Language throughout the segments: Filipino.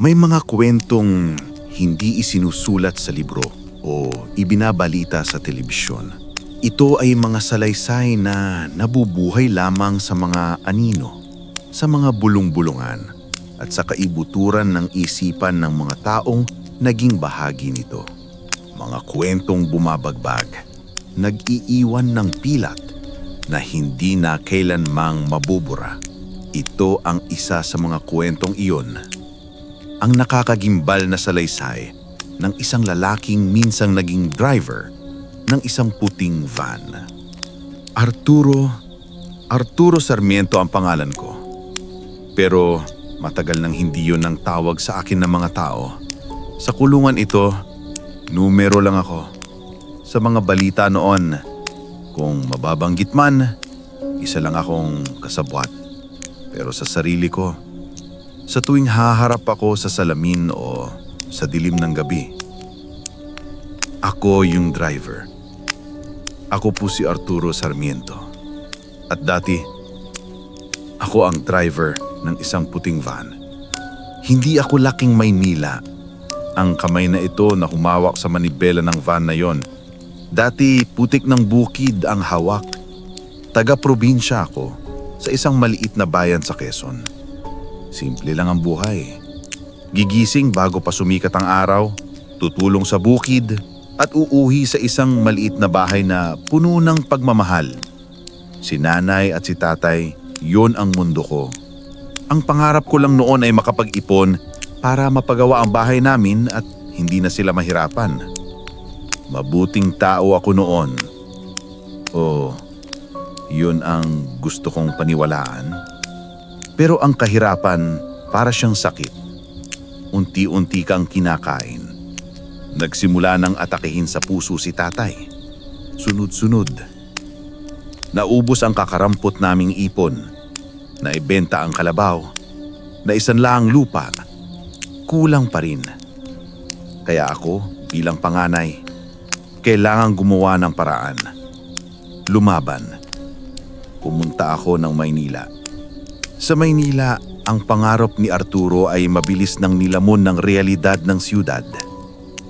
May mga kwentong hindi isinusulat sa libro o ibinabalita sa telebisyon. Ito ay mga salaysay na nabubuhay lamang sa mga anino, sa mga bulong-bulungan at sa kaibuturan ng isipan ng mga taong naging bahagi nito. Mga kwentong bumabagbag, nag-iiwan ng pilat na hindi na kailanmang mabubura. Ito ang isa sa mga kwentong iyon. Ang nakakagimbal na salaysay ng isang lalaking minsang naging driver ng isang puting van. Arturo Sarmiento ang pangalan ko. Pero matagal nang hindi yun ang tawag sa akin ng mga tao. Sa kulungan ito, numero lang ako. Sa mga balita noon, kung mababanggit man, isa lang akong kasabwat. Pero sa sarili ko, sa tuwing haharap ako sa salamin o sa dilim ng gabi, ako yung driver. Ako po si Arturo Sarmiento. At dati, ako ang driver ng isang puting van. Hindi ako laking Maynila. Ang kamay na ito na humawak sa manibela ng van na yon. Dati putik ng bukid ang hawak. Taga-probinsya ako sa isang maliit na bayan sa Quezon. Simple lang ang buhay. Gigising bago pa sumikat ang araw, tutulong sa bukid at uuwi sa isang maliit na bahay na puno ng pagmamahal. Si nanay at si tatay, yon ang mundo ko. Ang pangarap ko lang noon ay makapag-ipon para mapagawa ang bahay namin at hindi na sila mahirapan. Mabuting tao ako noon. O, yun ang gusto kong paniwalaan. Pero ang kahirapan para siyang sakit. Unti-unti kang kinakain. Nagsimula ng atakihin sa puso si tatay. Sunod-sunod. Naubos ang kakarampot naming ipon. Naibenta ang kalabaw. Naisanla ang lupa. Kulang pa rin. Kaya ako, bilang panganay, kailangan gumawa ng paraan. Lumaban. Pumunta ako ng Maynila. Sa Maynila, ang pangarap ni Arturo ay mabilis nang nilamon ng realidad ng siyudad.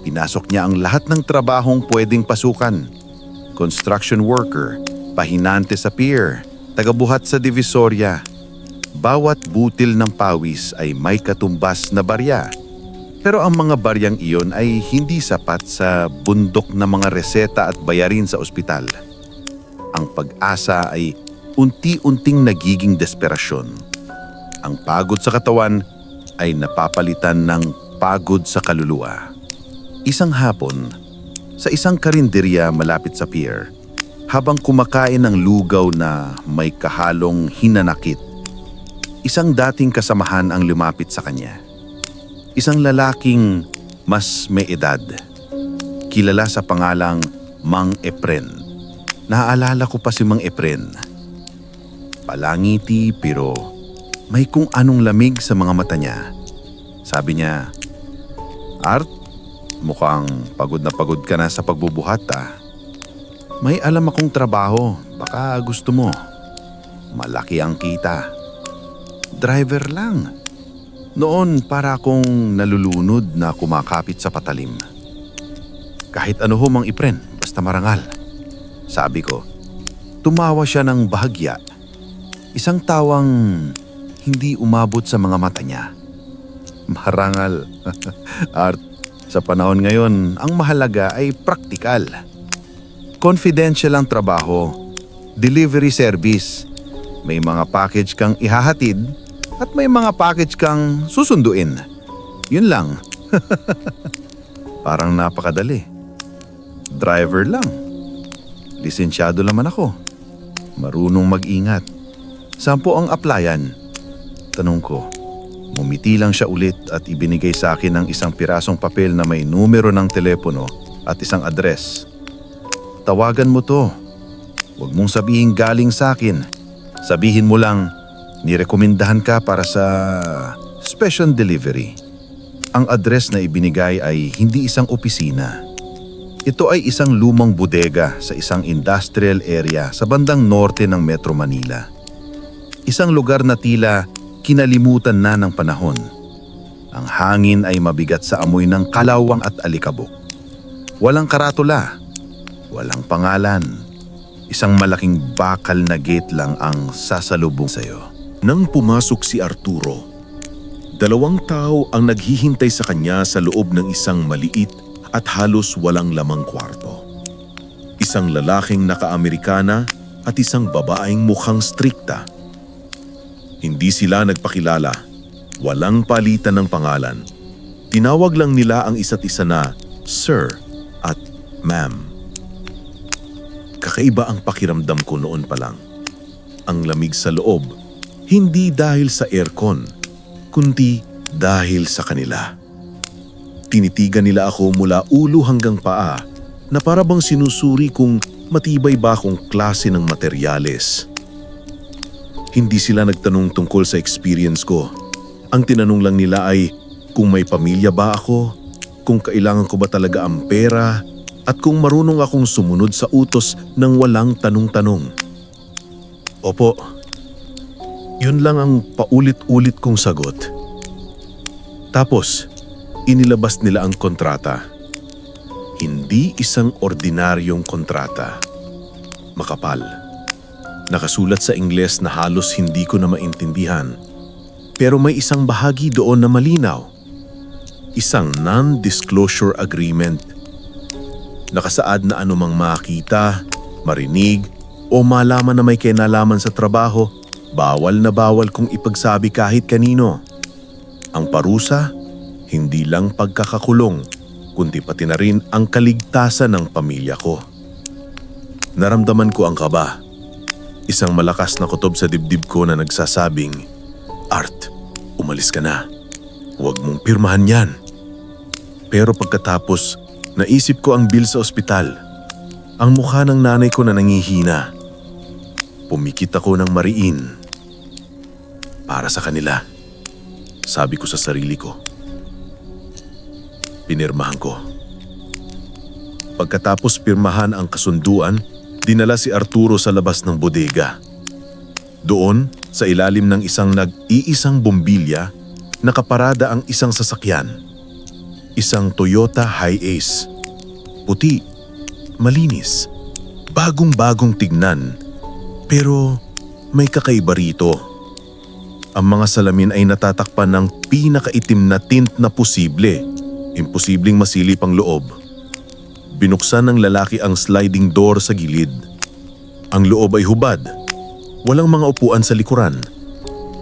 Pinasok niya ang lahat ng trabahong pwedeng pasukan. Construction worker, pahinante sa pier, tagabuhat sa Divisoria. Bawat butil ng pawis ay may katumbas na barya. Pero ang mga baryang iyon ay hindi sapat sa bundok na mga reseta at bayarin sa ospital. Ang pag-asa ay unti-unting nagiging desperasyon. Ang pagod sa katawan ay napapalitan ng pagod sa kaluluwa. Isang hapon, sa isang karinderya malapit sa pier, habang kumakain ng lugaw na may kahalong hinanakit, isang dating kasamahan ang lumapit sa kanya. Isang lalaking mas may edad, kilala sa pangalang Mang Efren. Naaalala ko pa si Mang Efren. Palangiti pero may kung anong lamig sa mga mata niya. Sabi niya, "Art, mukhang pagod na pagod ka na sa pagbubuhat ah. May alam akong trabaho, baka gusto mo. Malaki ang kita. Driver lang." Noon para akong nalulunod na kumakapit sa patalim. "Kahit ano ho, Mang Efren, basta marangal." Sabi ko. Tumawa siya ng bahagya. Isang tawang hindi umabot sa mga mata niya. Marangal. Art, sa panahon ngayon, ang mahalaga ay praktikal. Confidential ang trabaho. Delivery service. May mga package kang ihahatid at may mga package kang susunduin. Yun lang. Parang napakadali. Driver lang. Lisensyado naman ako. Marunong mag-ingat. Saan po ang applyan? Tanong ko. Ngumiti lang siya ulit at ibinigay sa akin ng isang pirasong papel na may numero ng telepono at isang address. "Tawagan mo to. Huwag mong sabihin galing sa akin. Sabihin mo lang, nirekomendahan ka para sa special delivery." Ang address na ibinigay ay hindi isang opisina. Ito ay isang lumang bodega sa isang industrial area sa bandang norte ng Metro Manila. Isang lugar na tila kinalimutan na ng panahon. Ang hangin ay mabigat sa amoy ng kalawang at alikabok. Walang karatula, walang pangalan. Isang malaking bakal na gate lang ang sasalubong sa'yo. Nang pumasok si Arturo, 2 tao ang naghihintay sa kanya sa loob ng isang maliit at halos walang lamang kwarto. Isang lalaking naka-Amerikana at isang babaeng mukhang strikta. Hindi sila nagpakilala, walang palitan ng pangalan. Tinawag lang nila ang isa't isa na Sir at Ma'am. Kakaiba ang pakiramdam ko noon pa lang. Ang lamig sa loob, hindi dahil sa aircon, kundi dahil sa kanila. Tinitigan nila ako mula ulo hanggang paa na para bang sinusuri kung matibay ba akong klase ng materyales. Hindi sila nagtanong tungkol sa experience ko. Ang tinanong lang nila ay kung may pamilya ba ako, kung kailangan ko ba talaga ang pera, at kung marunong akong sumunod sa utos ng walang tanong-tanong. Opo, yun lang ang paulit-ulit kong sagot. Tapos, inilabas nila ang kontrata. Hindi isang ordinaryong kontrata. Makapal. Nakasulat sa Ingles na halos hindi ko na maintindihan. Pero may isang bahagi doon na malinaw. Isang non-disclosure agreement. Nakasaad na anumang makita, marinig, o malaman na may kinalaman sa trabaho, bawal na bawal kung ipagsabi kahit kanino. Ang parusa, hindi lang pagkakakulong, kundi pati na rin ang kaligtasan ng pamilya ko. Naramdaman ko ang kaba. Isang malakas na kutob sa dibdib ko na nagsasabing, Art, umalis ka na. Huwag mong pirmahan yan. Pero pagkatapos, naisip ko ang bill sa ospital. Ang mukha ng nanay ko na nangihina. Pumikit ako ng mariin. Para sa kanila, sabi ko sa sarili ko. Pinirmahan ko. Pagkatapos pirmahan ang kasunduan, dinala si Arturo sa labas ng bodega. Doon, sa ilalim ng isang nag-iisang bombilya, nakaparada ang isang sasakyan. Isang Toyota Hi-Ace. Puti, malinis, bagong-bagong tignan. Pero may kakaiba rito. Ang mga salamin ay natatakpan ng pinakaitim na tint na posible. Imposibleng masilip ang loob. Binuksan ng lalaki ang sliding door sa gilid. Ang loob ay hubad. Walang mga upuan sa likuran.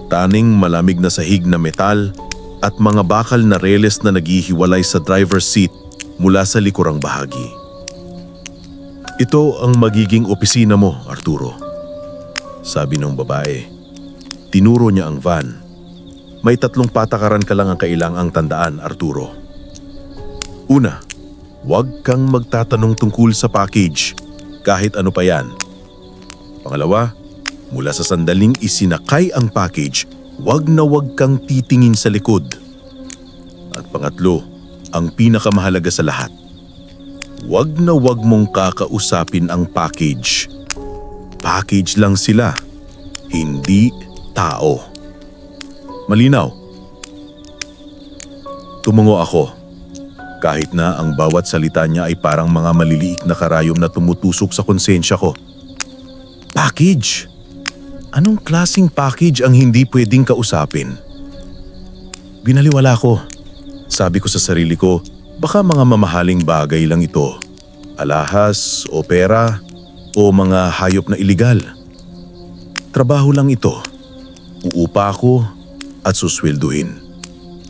Taning malamig na sahig na metal at mga bakal na reles na naghihiwalay sa driver's seat mula sa likurang bahagi. Ito ang magiging opisina mo, Arturo. Sabi ng babae. Tinuro niya ang van. May 3 patakaran ka lang ang kailangang tandaan, Arturo. Una, huwag kang magtatanong tungkol sa package, kahit ano pa yan. Pangalawa, mula sa sandaling isinakay ang package, huwag na huwag kang titingin sa likod. At pangatlo, ang pinakamahalaga sa lahat, huwag na huwag mong kakausapin ang package. Package lang sila, hindi tao. Malinaw? Tumango ako. Kahit na ang bawat salita niya ay parang mga maliliit na karayom na tumutusok sa konsensya ko. Package? Anong klaseng package ang hindi pwedeng kausapin? Binaliwala ko. Sabi ko sa sarili ko, baka mga mamahaling bagay lang ito. Alahas o pera o mga hayop na iligal. Trabaho lang ito. Uupa ako at suswelduhin.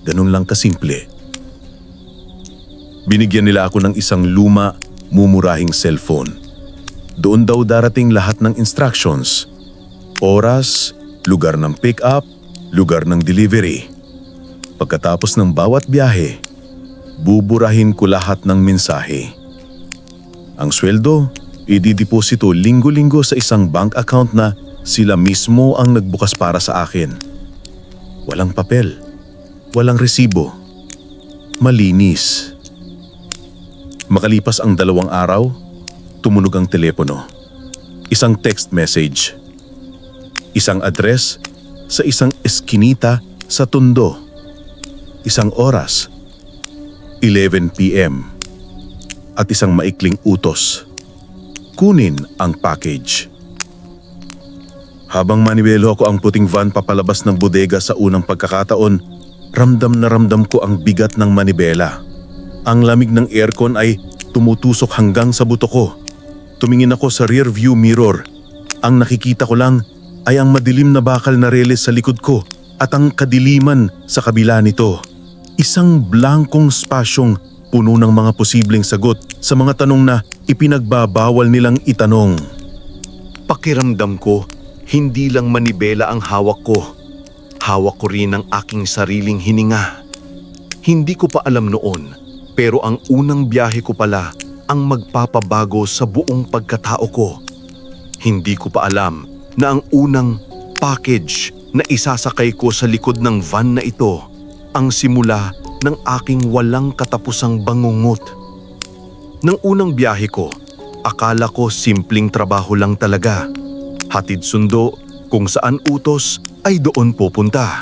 Ganun lang kasimple. Binigyan nila ako ng isang luma, mumurahing cellphone. Doon daw darating lahat ng instructions. Oras, lugar ng pick-up, lugar ng delivery. Pagkatapos ng bawat biyahe, buburahin ko lahat ng mensahe. Ang sweldo, idideposito linggo-linggo sa isang bank account na sila mismo ang nagbukas para sa akin. Walang papel, walang resibo. Malinis. Makalipas ang 2 araw, tumunog ang telepono. Isang text message. Isang address sa isang eskinita sa Tondo. Isang oras, 11 p.m. at isang maikling utos. Kunin ang package. Habang manibelo ako ang puting van papalabas ng bodega sa unang pagkakataon, ramdam na ramdam ko ang bigat ng manibela. Ang lamig ng aircon ay tumutusok hanggang sa buto ko. Tumingin ako sa rear view mirror. Ang nakikita ko lang ay ang madilim na bakal na reles sa likod ko at ang kadiliman sa kabila nito. Isang blankong spasyong puno ng mga posibleng sagot sa mga tanong na ipinagbabawal nilang itanong. Pakiramdam ko, hindi lang manibela ang hawak ko. Hawak ko rin ang aking sariling hininga. Hindi ko pa alam noon, pero ang unang biyahe ko pala ang magpapabago sa buong pagkatao ko. Hindi ko pa alam na ang unang package na isasakay ko sa likod ng van na ito ang simula ng aking walang katapusang bangungot. Nang unang biyahe ko, akala ko simpleng trabaho lang talaga. Hatid sundo, kung saan utos ay doon pupunta.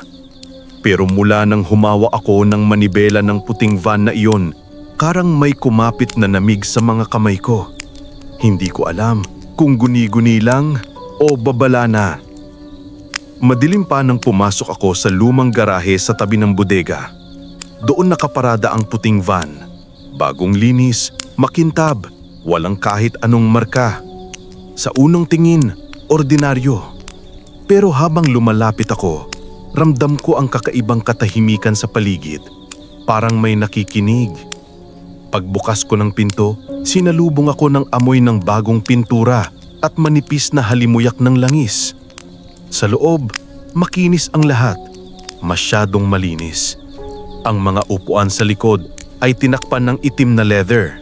Pero mula nang humawa ako ng manibela ng puting van na iyon, karang may kumapit na namig sa mga kamay ko. Hindi ko alam kung guni-guni lang o babala na. Madilim pa nang pumasok ako sa lumang garahe sa tabi ng bodega. Doon nakaparada ang puting van. Bagong linis, makintab, walang kahit anong marka. Sa unang tingin, ordinaryo. Pero habang lumalapit ako, ramdam ko ang kakaibang katahimikan sa paligid. Parang may nakikinig. Pagbukas ko ng pinto, sinalubong ako ng amoy ng bagong pintura at manipis na halimuyak ng langis. Sa loob, makinis ang lahat. Masyadong malinis. Ang mga upuan sa likod ay tinakpan ng itim na leather.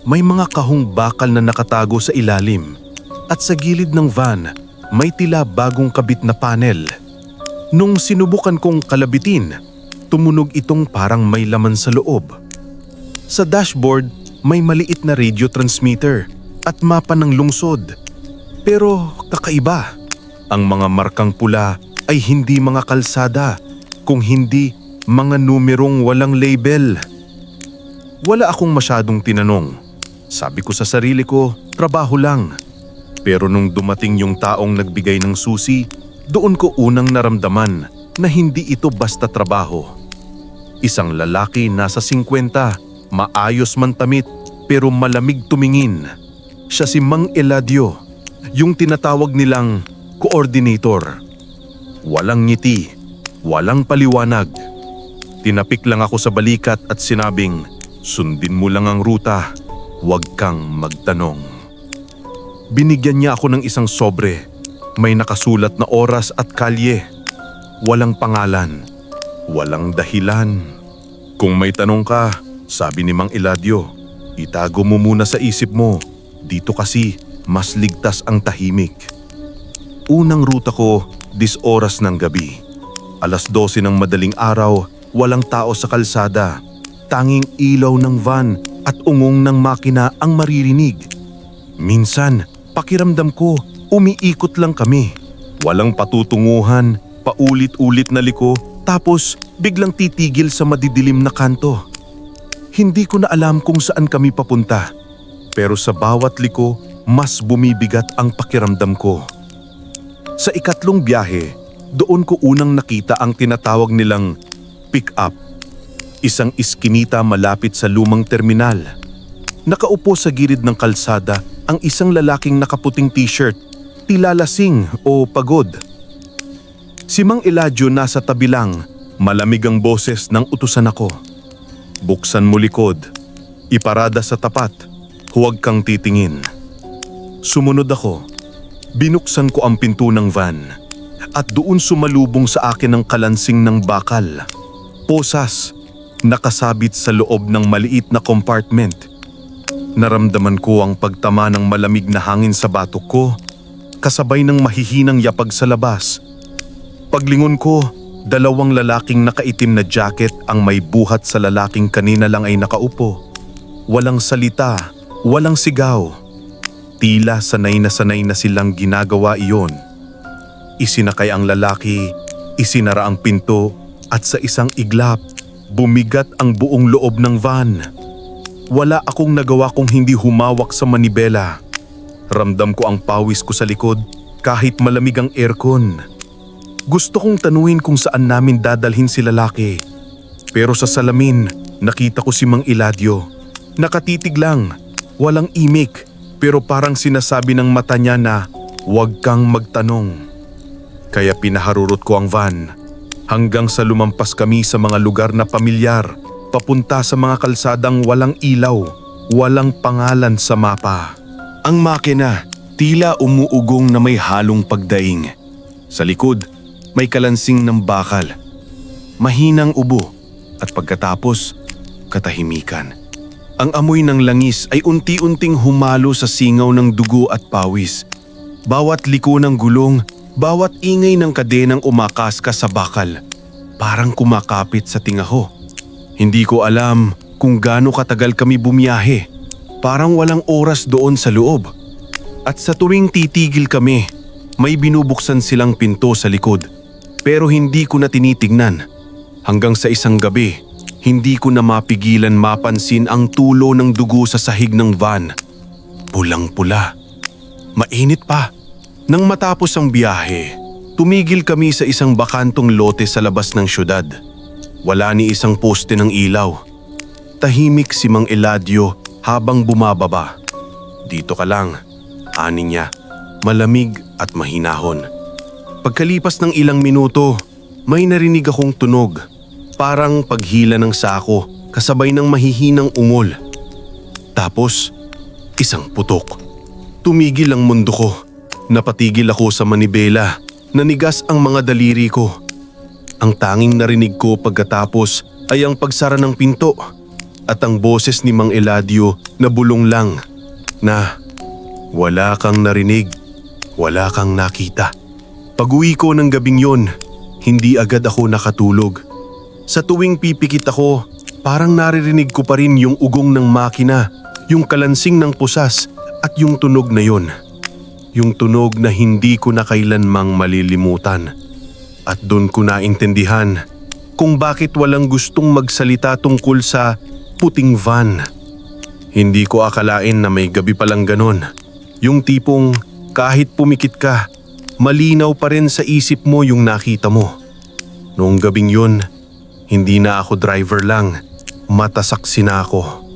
May mga kahong bakal na nakatago sa ilalim. At sa gilid ng van, may tila bagong kabit na panel. Nung sinubukan kong kalabitin, tumunog itong parang may laman sa loob. Sa dashboard, may maliit na radio transmitter at mapa ng lungsod. Pero kakaiba, ang mga markang pula ay hindi mga kalsada, kung hindi mga numerong walang label. Wala akong masyadong tinanong. Sabi ko sa sarili ko, trabaho lang. Pero nung dumating yung taong nagbigay ng susi, doon ko unang naramdaman na hindi ito basta trabaho. Isang lalaki nasa 50, maayos man tamit pero malamig tumingin. Siya si Mang Eladio, yung tinatawag nilang coordinator. Walang ngiti, walang paliwanag. Tinapik lang ako sa balikat at sinabing, sundin mo lang ang ruta, huwag kang magtanong. Binigyan niya ako ng isang sobre. May nakasulat na oras at kalye. Walang pangalan, walang dahilan. Kung may tanong ka, sabi ni Mang Eladio, itago mo muna sa isip mo. Dito kasi mas ligtas ang tahimik. Unang ruta ko, 10 oras ng gabi. 12:00 ng madaling araw, walang tao sa kalsada. Tanging ilaw ng van at ungong ng makina ang maririnig. Minsan, pakiramdam ko, umiikot lang kami. Walang patutunguhan, paulit-ulit na liko, tapos biglang titigil sa madidilim na kanto. Hindi ko na alam kung saan kami papunta. Pero sa bawat liko, mas bumibigat ang pakiramdam ko. Sa ikatlong biyahe, doon ko unang nakita ang tinatawag nilang pick-up. Isang iskinita malapit sa lumang terminal. Nakaupo sa gilid ng kalsada ang isang lalaking nakaputing t-shirt, tila lasing o pagod. Si Mang Eladio nasa tabi lang, malamig ang boses ng utusan ako. Buksan mo likod, iparada sa tapat, huwag kang titingin. Sumunod ako. Binuksan ko ang pinto ng van at doon sumalubong sa akin ang kalansing ng bakal. Posas, nakasabit sa loob ng maliit na compartment. Naramdaman ko ang pagtama ng malamig na hangin sa batok ko, kasabay ng mahihinang yapag sa labas. Paglingon ko, 2 lalaking nakaitim na jacket ang may buhat sa lalaking kanina lang ay nakaupo. Walang salita, walang sigaw. Tila sanay na silang ginagawa iyon. Isinakay ang lalaki, isinara ang pinto at sa isang iglap, Bumigat ang buong loob ng van. Wala akong nagawa kung hindi humawak sa manibela. Ramdam ko ang pawis ko sa likod kahit malamig ang aircon. Gusto kong tanuhin kung saan namin dadalhin si lalaki. Pero sa salamin, nakita ko si Mang Eladio. Nakatitig lang, walang imik, pero parang sinasabi ng mata niya na huwag kang magtanong. Kaya pinaharurot ko ang van hanggang sa lumampas kami sa mga lugar na pamilyar, papunta sa mga kalsadang walang ilaw, walang pangalan sa mapa. Ang makina, tila umuugong na may halong pagdaing. Sa likod, may kalansing ng bakal. Mahinang ubo at pagkatapos, katahimikan. Ang amoy ng langis ay unti-unting humalo sa singaw ng dugo at pawis. Bawat liko ng gulong, bawat ingay ng kadenang umakaskas sa bakal, parang kumakapit sa tingaho. Hindi ko alam kung gaano katagal kami bumiyahe. Parang walang oras doon sa loob. At sa tuwing titigil kami, may binubuksan silang pinto sa likod. Pero hindi ko na tinitignan. Hanggang sa isang gabi, hindi ko na mapigilan mapansin ang tulo ng dugo sa sahig ng van. Pulang-pula. Mainit pa. Nang matapos ang biyahe, tumigil kami sa isang bakantong lote sa labas ng syudad. Wala ni isang poste ng ilaw. Tahimik si Mang Eladio habang bumababa. Dito ka lang, ani niya, malamig at mahinahon. Pagkalipas ng ilang minuto, may narinig akong tunog. Parang paghila ng sako kasabay ng mahihinang ungol. Tapos, isang putok. Tumigil ang mundo ko. Napatigil ako sa manibela. Nanigas ang mga daliri ko. Ang tanging narinig ko pagkatapos ay ang pagsara ng pinto at ang boses ni Mang Eladio na bulong lang na wala kang narinig, wala kang nakita. Pag-uwi ko ng gabing yon, hindi agad ako nakatulog. Sa tuwing pipikit ako, parang naririnig ko pa rin yung ugong ng makina, yung kalansing ng pusas at yung tunog na yon. Yung tunog na hindi ko na kailanmang malilimutan. At doon ko naintindihan kung bakit walang gustong magsalita tungkol sa puting van. Hindi ko akalain na may gabi palang ganon. Yung tipong kahit pumikit ka, malinaw pa rin sa isip mo yung nakita mo. Noong gabing yun, hindi na ako driver lang, matasaksi na ako.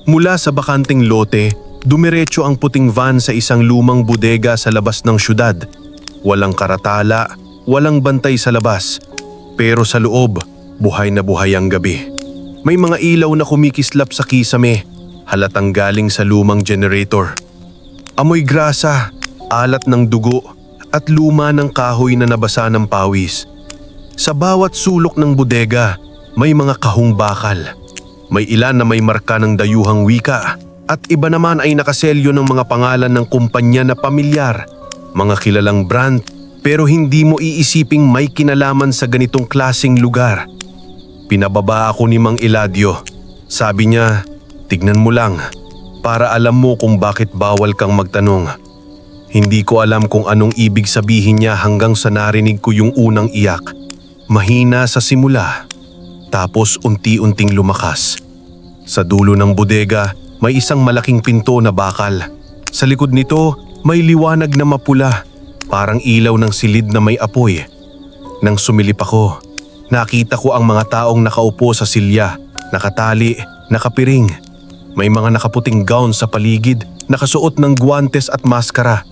Mula sa bakanting lote, dumiretso ang puting van sa isang lumang bodega sa labas ng syudad. Walang karatala, walang bantay sa labas. Pero sa loob, buhay na buhay ang gabi. May mga ilaw na kumikislap sa kisame, halatang galing sa lumang generator. Amoy grasa, alat ng dugo, at luma ng kahoy na nabasa ng pawis. Sa bawat sulok ng bodega, may mga kahong bakal. May ilan na may marka ng dayuhang wika at iba naman ay nakaselyo ng mga pangalan ng kumpanya na pamilyar, mga kilalang brand pero hindi mo iisiping may kinalaman sa ganitong klaseng lugar. Pinababa ako ni Mang Eladio. Sabi niya, tignan mo lang para alam mo kung bakit bawal kang magtanong. Hindi ko alam kung anong ibig sabihin niya hanggang sa narinig ko yung unang iyak. Mahina sa simula, tapos unti-unting lumakas. Sa dulo ng bodega, may isang malaking pinto na bakal. Sa likod nito, may liwanag na mapula, parang ilaw ng silid na may apoy. Nang sumilip ako, nakita ko ang mga taong nakaupo sa silya, nakatali, nakapiring. May mga nakaputing gown sa paligid, nakasuot ng guwantes at maskara.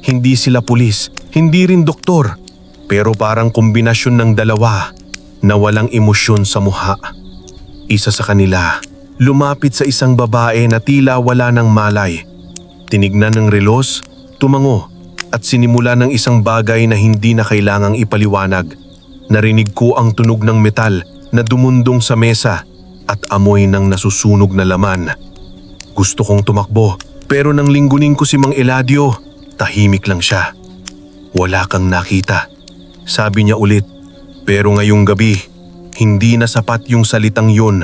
Hindi sila pulis, hindi rin doktor. Pero parang kombinasyon ng dalawa na walang emosyon sa mukha. Isa sa kanila, lumapit sa isang babae na tila wala ng malay. Tinignan ng relos, tumango at sinimula ng isang bagay na hindi na kailangang ipaliwanag. Narinig ko ang tunog ng metal na dumundong sa mesa at amoy ng nasusunog na laman. Gusto kong tumakbo pero nang linggunin ko si Mang Eladio, tahimik lang siya. Wala kang nakita. Sabi niya ulit, pero ngayong gabi, hindi na sapat yung salitang yun.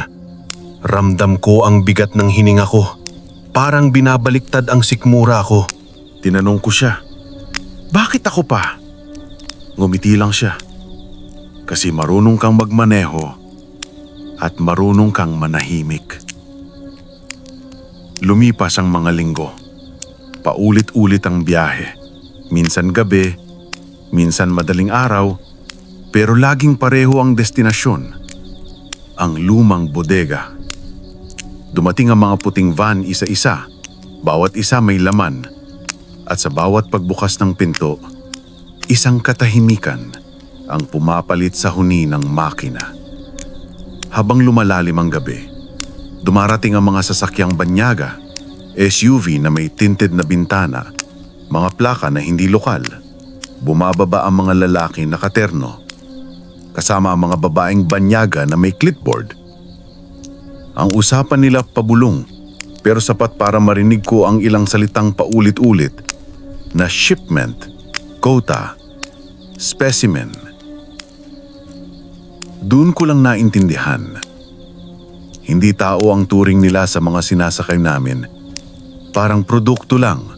Ramdam ko ang bigat ng hininga ko. Parang binabaliktad ang sikmura ko. Tinanong ko siya, bakit ako pa? Ngumiti lang siya. Kasi marunong kang magmaneho at marunong kang manahimik. Lumipas ang mga linggo. Paulit-ulit ang biyahe. Minsan gabi, minsan madaling araw, pero laging pareho ang destinasyon. Ang lumang bodega. Dumating ang mga puting van isa-isa. Bawat isa may laman. At sa bawat pagbukas ng pinto, isang katahimikan ang pumapalit sa huni ng makina. Habang lumalalim ang gabi, dumarating ang mga sasakyang banyaga, SUV na may tinted na bintana, mga plaka na hindi lokal. Bumababa ang mga lalaki na katerno, kasama ang mga babaeng banyaga na may clipboard. Ang usapan nila pabulong, pero sapat para marinig ko ang ilang salitang paulit-ulit na shipment, quota, specimen. Doon ko lang naintindihan. Hindi tao ang turing nila sa mga sinasakay namin. Parang produkto lang.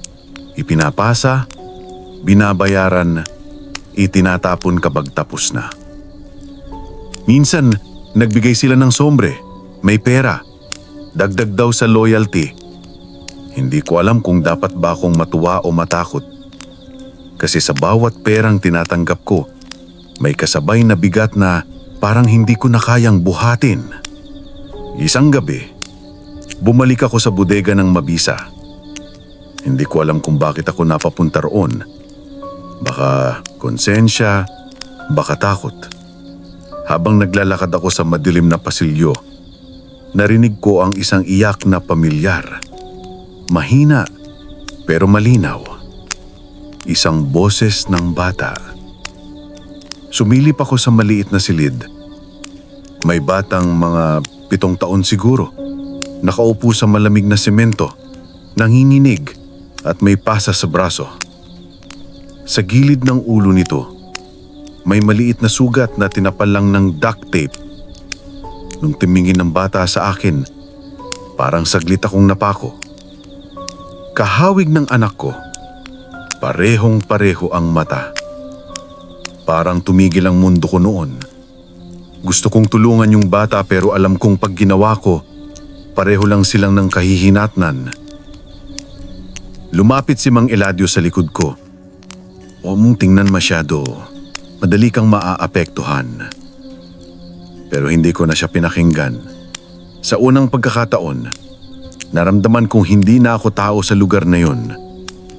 Ipinapasa, binabayaran, itinatapon kapag tapos na. Minsan, nagbigay sila ng sombre, may pera, dagdag daw sa loyalty. Hindi ko alam kung dapat ba akong matuwa o matakot. Kasi sa bawat perang tinatanggap ko, may kasabay na bigat na parang hindi ko na kayang buhatin. Isang gabi, bumalik ako sa bodega ng mabisa. Hindi ko alam kung bakit ako napapunta roon. Baka konsensya, baka takot. Habang naglalakad ako sa madilim na pasilyo, narinig ko ang isang iyak na pamilyar. Mahina, pero malinaw. Isang boses ng bata. Sumilip ako sa maliit na silid. May batang mga 7 taon siguro. Nakaupo sa malamig na semento, nanginginig at may pasa sa braso. Sa gilid ng ulo nito, may maliit na sugat na tinapal lang ng duct tape. Nung tumingin ng bata sa akin, parang saglit akong napako. Kahawig ng anak ko, parehong-pareho ang mata. Parang tumigil ang mundo ko noon. Gusto kong tulungan yung bata pero alam kong pag ginawa ko, pareho lang silang ng kahihinatnan. Lumapit si Mang Eladio sa likod ko. Huwag mong tingnan masyado. Madali kang maaapektuhan. Pero hindi ko na siya pinakinggan. Sa unang pagkakataon, naramdaman kong hindi na ako tao sa lugar na yun.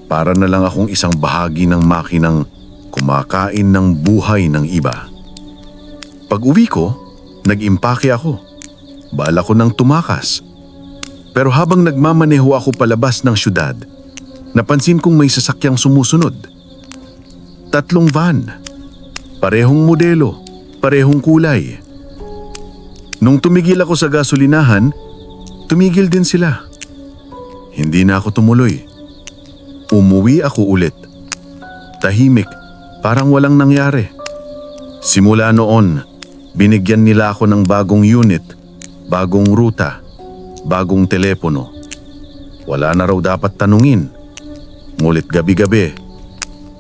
Para na lang akong isang bahagi ng makinang kumakain ng buhay ng iba. Pag-uwi ko, nag-impake ako. Bala ko nang tumakas. Pero habang nagmamaneho ako palabas ng syudad, napansin kong may sasakyang sumusunod. 3 van. Parehong modelo, parehong kulay. Nung tumigil ako sa gasolinahan, tumigil din sila. Hindi na ako tumuloy. Umuwi ako ulit. Tahimik, parang walang nangyari. Simula noon, binigyan nila ako ng bagong unit, bagong ruta, bagong telepono. Wala na raw dapat tanungin. Ngunit gabi-gabi,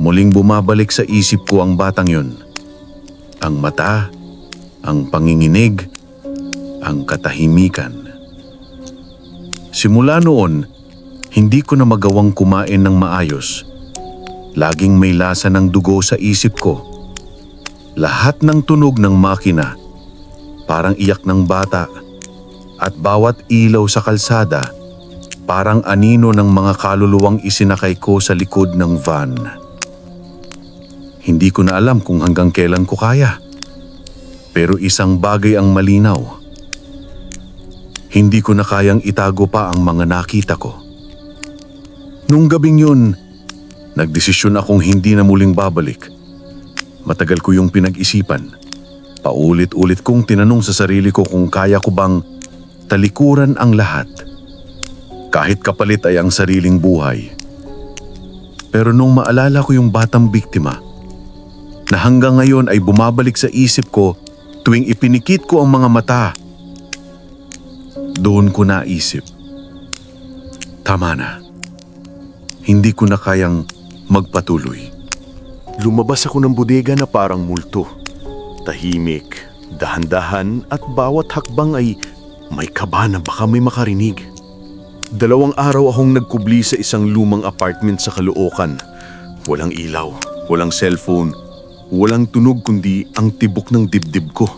muling bumabalik sa isip ko ang batang yun. Ang mata, ang panginginig, ang katahimikan. Simula noon, hindi ko na magawang kumain ng maayos. Laging may lasa ng dugo sa isip ko. Lahat ng tunog ng makina, parang iyak ng bata, at bawat ilaw sa kalsada, parang anino ng mga kaluluwang isinakay ko sa likod ng van. Hindi ko na alam kung hanggang kailan ko kaya. Pero isang bagay ang malinaw. Hindi ko na kayang itago pa ang mga nakita ko. Nung gabing yun, nagdesisyon akong hindi na muling babalik. Matagal ko yung pinag-isipan. Paulit-ulit kong tinanong sa sarili ko kung kaya ko bang talikuran ang lahat. Kahit kapalit ay ang sariling buhay. Pero nung maalala ko yung batang biktima, na hanggang ngayon ay bumabalik sa isip ko tuwing ipinikit ko ang mga mata, doon ko naisip, tama na. Hindi ko na kayang magpatuloy. Lumabas ako ng bodega na parang multo. Tahimik, Dahan-dahan at bawat hakbang ay may kaba na baka may makarinig. 2 araw akong nagkubli sa isang lumang apartment sa Caloocan. Walang ilaw, walang cellphone, walang tunog kundi ang tibok ng dibdib ko.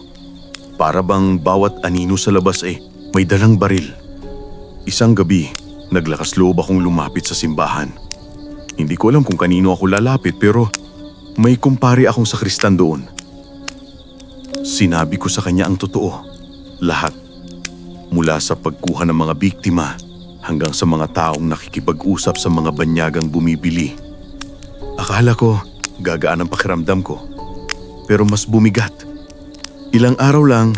Para bang bawat anino sa labas may dalang baril. Isang gabi, naglakas loob akong lumapit sa simbahan. Hindi ko alam kung kanino ako lalapit pero may kumpare akong sakristan doon. Sinabi ko sa kanya ang totoo, lahat. Mula sa pagkuha ng mga biktima hanggang sa mga taong nakikipag-usap sa mga banyagang bumibili. Akala ko gagaan ang pakiramdam ko, pero mas bumigat. Ilang araw lang,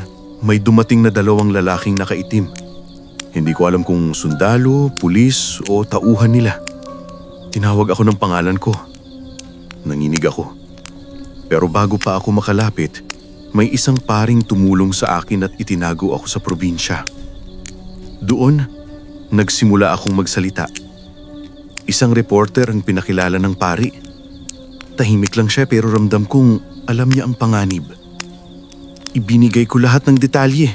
may dumating na 2 lalaking nakaitim. Hindi ko alam kung sundalo, pulis o tauhan nila. Tinawag ako ng pangalan ko. Nanginig ako. Pero bago pa ako makalapit, may isang paring tumulong sa akin at itinago ako sa probinsya. Doon, nagsimula akong magsalita. Isang reporter ang pinakilala ng pari. Tahimik lang siya pero ramdam kong alam niya ang panganib. Ibinigay ko lahat ng detalye.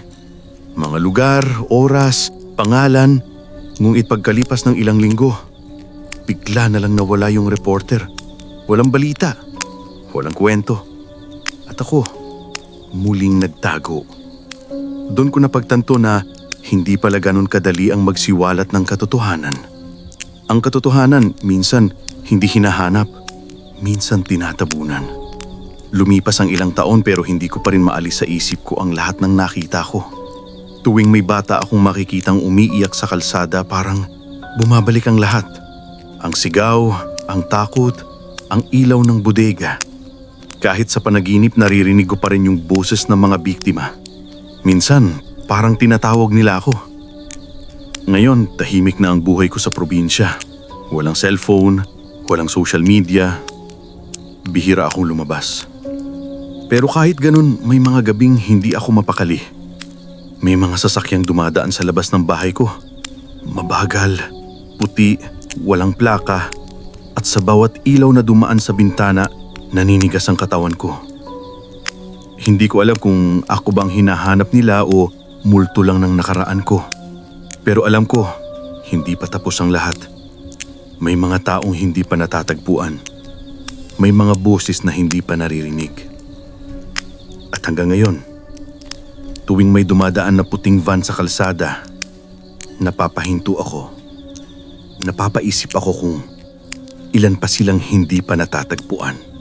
Mga lugar, oras, pangalan, ngunit pagkalipas ng ilang linggo, bigla na lang nawala yung reporter. Walang balita, walang kwento. At ako, muling nagtago. Doon ko napagtanto na hindi pala ganun kadali ang magsiwalat ng katotohanan. Ang katotohanan minsan hindi hinahanap, minsan tinatabunan. Lumipas ang ilang taon pero hindi ko pa rin maalis sa isip ko ang lahat ng nakita ko. Tuwing may bata akong makikitang umiiyak sa kalsada, parang bumabalik ang lahat. Ang sigaw, ang takot, ang ilaw ng bodega. Kahit sa panaginip naririnig ko pa rin yung boses ng mga biktima. Minsan, parang tinatawag nila ako. Ngayon, tahimik na ang buhay ko sa probinsya. Walang cellphone, walang social media. Bihira akong lumabas. Pero kahit ganun, may mga gabing hindi ako mapakali. May mga sasakyang dumadaan sa labas ng bahay ko. Mabagal, puti, walang plaka. At sa bawat ilaw na dumaan sa bintana, naninigas ang katawan ko. Hindi ko alam kung ako bang hinahanap nila o multo lang ng nakaraan ko. Pero alam ko, hindi pa tapos ang lahat. May mga taong hindi pa natatagpuan. May mga boses na hindi pa naririnig. At hanggang ngayon, tuwing may dumadaan na puting van sa kalsada, napapahinto ako. Napapaisip ako kung ilan pa silang hindi pa natatagpuan.